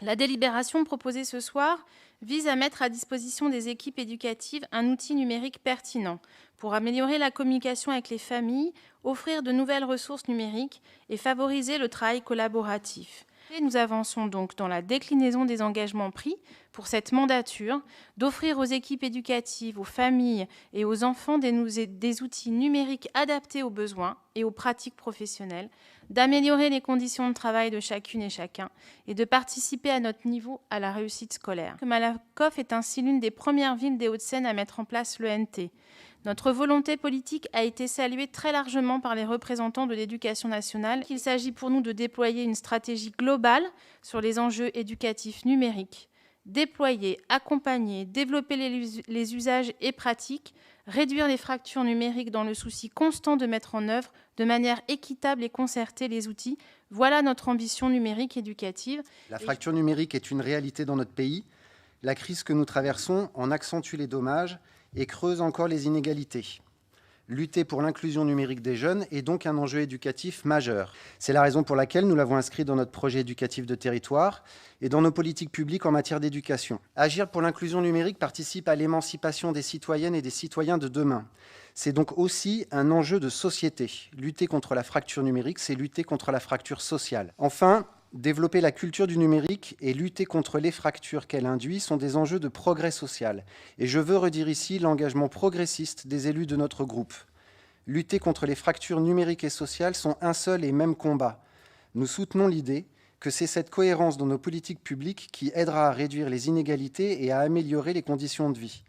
La délibération proposée ce soir vise à mettre à disposition des équipes éducatives un outil numérique pertinent pour améliorer la communication avec les familles, offrir de nouvelles ressources numériques et favoriser le travail collaboratif. Et nous avançons donc dans la déclinaison des engagements pris pour cette mandature, d'offrir aux équipes éducatives, aux familles et aux enfants des outils numériques adaptés aux besoins et aux pratiques professionnelles, d'améliorer les conditions de travail de chacune et chacun et de participer à notre niveau à la réussite scolaire. Malakoff est ainsi l'une des premières villes des Hauts-de-Seine à mettre en place l'ENT. Notre volonté politique a été saluée très largement par les représentants de l'éducation nationale. Il s'agit pour nous de déployer une stratégie globale sur les enjeux éducatifs numériques. Déployer, accompagner, développer les usages et pratiques, réduire les fractures numériques dans le souci constant de mettre en œuvre de manière équitable et concertée les outils. Voilà notre ambition numérique éducative. La fracture numérique est une réalité dans notre pays. La crise que nous traversons en accentue les dommages et creuse encore les inégalités. Lutter pour l'inclusion numérique des jeunes est donc un enjeu éducatif majeur. C'est la raison pour laquelle nous l'avons inscrit dans notre projet éducatif de territoire et dans nos politiques publiques en matière d'éducation. Agir pour l'inclusion numérique participe à l'émancipation des citoyennes et des citoyens de demain. C'est donc aussi un enjeu de société. Lutter contre la fracture numérique, c'est lutter contre la fracture sociale. Enfin, développer la culture du numérique et lutter contre les fractures qu'elle induit sont des enjeux de progrès social. Et je veux redire ici l'engagement progressiste des élus de notre groupe. Lutter contre les fractures numériques et sociales sont un seul et même combat. Nous soutenons l'idée que c'est cette cohérence dans nos politiques publiques qui aidera à réduire les inégalités et à améliorer les conditions de vie.